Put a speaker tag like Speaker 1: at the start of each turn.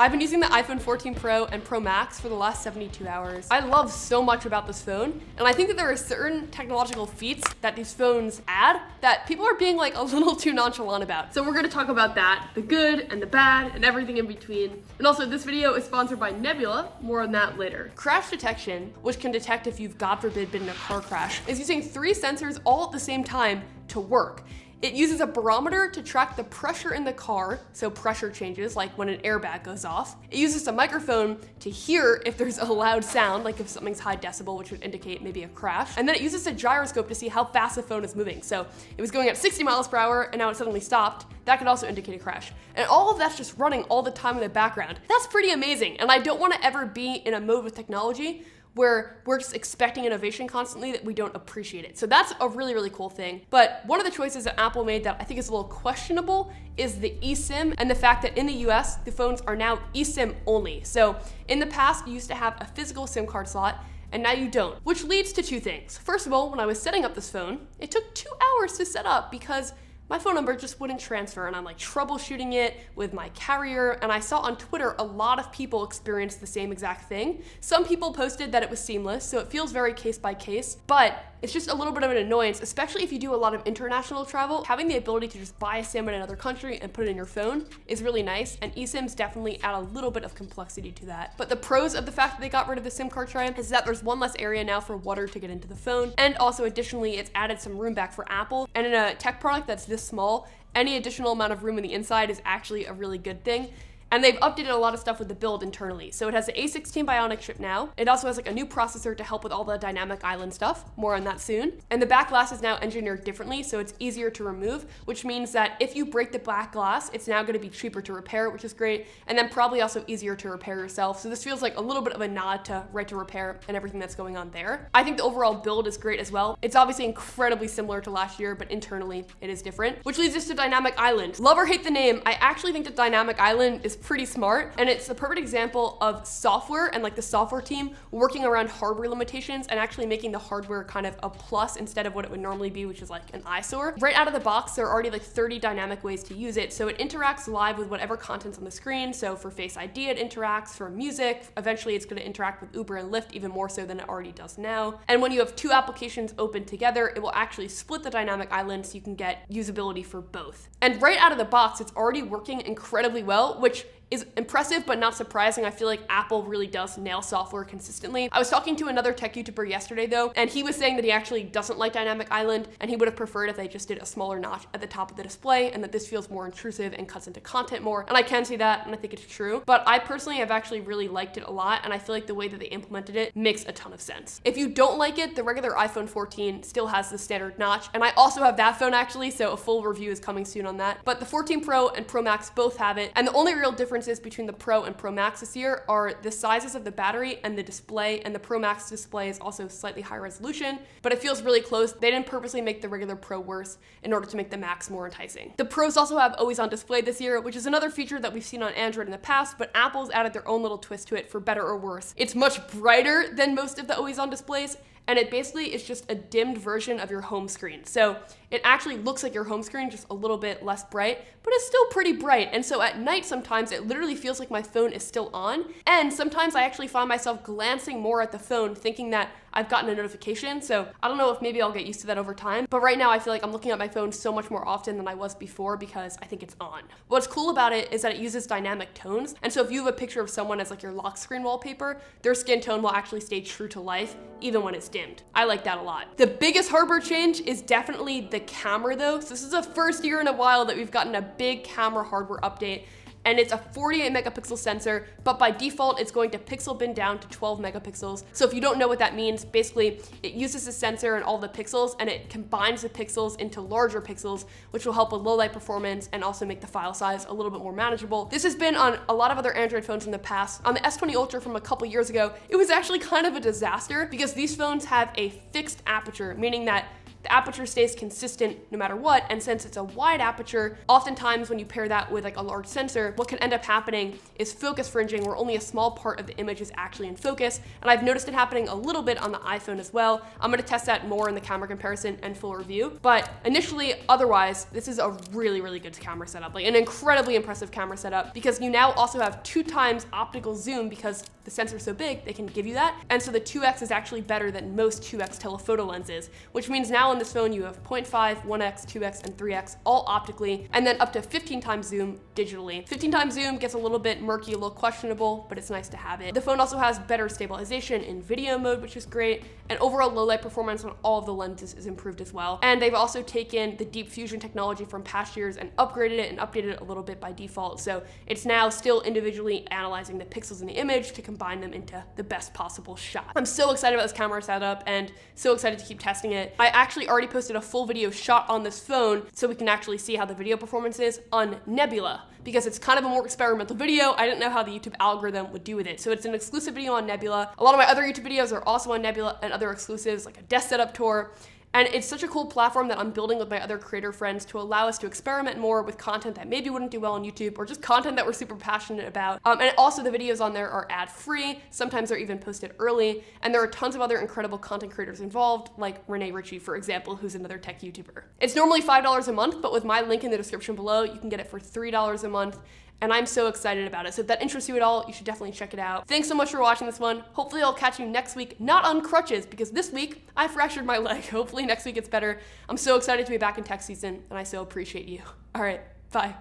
Speaker 1: I've been using the iPhone 14 Pro and Pro Max for the last 72 hours. I love so much about this phone, and I think that there are certain technological feats that these phones add that people are being like a little too nonchalant about. So we're gonna talk about that, the good and the bad and everything in between. And also this video is sponsored by Nebula, more on that later. Crash detection, which can detect if you've, God forbid, been in a car crash, is using 3 sensors all at the same time to work. It uses a barometer to track the pressure in the car, so pressure changes, like when an airbag goes off. It uses a microphone to hear if there's a loud sound, like if something's high decibel, which would indicate maybe a crash. And then it uses a gyroscope to see how fast the phone is moving. So it was going at 60 miles per hour and now it suddenly stopped. That could also indicate a crash. And all of that's just running all the time in the background. That's pretty amazing. And I don't want to ever be in a mode with technology where we're just expecting innovation constantly that we don't appreciate it. So that's a really, really cool thing. But one of the choices that Apple made that I think is a little questionable is the eSIM and the fact that in the US, the phones are now eSIM only. So in the past, you used to have a physical SIM card slot, and now you don't, which leads to 2 things. First of all, when I was setting up this phone, it took 2 hours to set up because my phone number just wouldn't transfer, and I'm like troubleshooting it with my carrier. And I saw on Twitter a lot of people experience the same exact thing. Some people posted that it was seamless, so it feels very case by case, but it's just a little bit of an annoyance, especially if you do a lot of international travel. Having the ability to just buy a SIM in another country and put it in your phone is really nice, and eSIMs definitely add a little bit of complexity to that. But the pros of the fact that they got rid of the SIM card tray is that there's one less area now for water to get into the phone, and also additionally, it's added some room back for Apple. And in a tech product that's this small, any additional amount of room in the inside is actually a really good thing. And they've updated a lot of stuff with the build internally. So it has the A16 Bionic chip now. It also has like a new processor to help with all the dynamic island stuff. More on that soon. And the back glass is now engineered differently, so it's easier to remove, which means that if you break the back glass, it's now gonna be cheaper to repair, which is great. And then probably also easier to repair yourself. So this feels like a little bit of a nod to right to repair and everything that's going on there. I think the overall build is great as well. It's obviously incredibly similar to last year, but internally it is different, which leads us to Dynamic Island. Love or hate the name, I actually think that Dynamic Island is pretty smart, and it's a perfect example of software and like the software team working around hardware limitations and actually making the hardware kind of a plus instead of what it would normally be, which is like an eyesore. Right out of the box, there are already like 30 dynamic ways to use it, so it interacts live with whatever content's on the screen. So for Face ID, it interacts. For music, eventually it's going to interact with Uber and Lyft even more so than it already does now. And when you have 2 applications open together, it will actually split the dynamic island so you can get usability for both. And right out of the box, it's already working incredibly well, which is impressive but not surprising. I feel like Apple really does nail software consistently. I was talking to another tech YouTuber yesterday though, and he was saying that he actually doesn't like Dynamic Island, and he would have preferred if they just did a smaller notch at the top of the display, and that this feels more intrusive and cuts into content more. And I can see that, and I think it's true. But I personally have actually really liked it a lot, and I feel like the way that they implemented it makes a ton of sense. If you don't like it, the regular iPhone 14 still has the standard notch, and I also have that phone actually, so a full review is coming soon on that. But the 14 Pro and Pro Max both have it, and the only real differences between the Pro and Pro Max this year are the sizes of the battery and the display, and the Pro Max display is also slightly higher resolution, but it feels really close. They didn't purposely make the regular Pro worse in order to make the Max more enticing. The Pros also have always on display this year, which is another feature that we've seen on Android in the past, but Apple's added their own little twist to it for better or worse. It's much brighter than most of the always on displays, and it basically is just a dimmed version of your home screen. So it actually looks like your home screen, just a little bit less bright, but it's still pretty bright. And so at night, sometimes it literally feels like my phone is still on. And sometimes I actually find myself glancing more at the phone, thinking that I've gotten a notification. So I don't know if maybe I'll get used to that over time. But right now I feel like I'm looking at my phone so much more often than I was before because I think it's on. What's cool about it is that it uses dynamic tones. And so if you have a picture of someone as like your lock screen wallpaper, their skin tone will actually stay true to life, even when it's dimmed. I like that a lot. The biggest hardware change is definitely the camera though. So this is the first year in a while that we've gotten a big camera hardware update. And it's a 48 megapixel sensor, but by default, it's going to pixel bin down to 12 megapixels. So if you don't know what that means, basically it uses the sensor and all the pixels, and it combines the pixels into larger pixels, which will help with low light performance and also make the file size a little bit more manageable. This has been on a lot of other Android phones in the past. On the S20 Ultra from a couple years ago, it was actually kind of a disaster because these phones have a fixed aperture, meaning that the aperture stays consistent no matter what, and since it's a wide aperture, oftentimes when you pair that with like a large sensor, what can end up happening is focus fringing, where only a small part of the image is actually in focus, and I've noticed it happening a little bit on the iPhone as well. I'm gonna test that more in the camera comparison and full review, but initially, otherwise, this is a really, really good camera setup, like an incredibly impressive camera setup, because you now also have 2 times optical zoom because the sensor's so big, they can give you that, and so the 2x is actually better than most 2x telephoto lenses, which means now on this phone you have 0.5, 1x, 2x, and 3x all optically, and then up to 15 times zoom digitally. 15 times zoom gets a little bit murky, a little questionable, but it's nice to have it. The phone also has better stabilization in video mode, which is great, and overall low light performance on all of the lenses is improved as well. And they've also taken the deep fusion technology from past years and upgraded it and updated it a little bit by default. So it's now still individually analyzing the pixels in the image to combine them into the best possible shot. I'm so excited about this camera setup and so excited to keep testing it. I actually already posted a full video shot on this phone so we can actually see how the video performance is on Nebula, because it's kind of a more experimental video. I didn't know how the YouTube algorithm would do with it. So it's an exclusive video on Nebula. A lot of my other YouTube videos are also on Nebula and other exclusives like a desk setup tour. And it's such a cool platform that I'm building with my other creator friends to allow us to experiment more with content that maybe wouldn't do well on YouTube, or just content that we're super passionate about. And also the videos on there are ad-free. Sometimes they're even posted early. And there are tons of other incredible content creators involved, like Renee Ritchie, for example, who's another tech YouTuber. It's normally $5 a month, but with my link in the description below, you can get it for $3 a month. And I'm so excited about it. So if that interests you at all, you should definitely check it out. Thanks so much for watching this one. Hopefully I'll catch you next week, not on crutches, because this week I fractured my leg. Hopefully next week it's better. I'm so excited to be back in tech season, and I so appreciate you. All right, bye.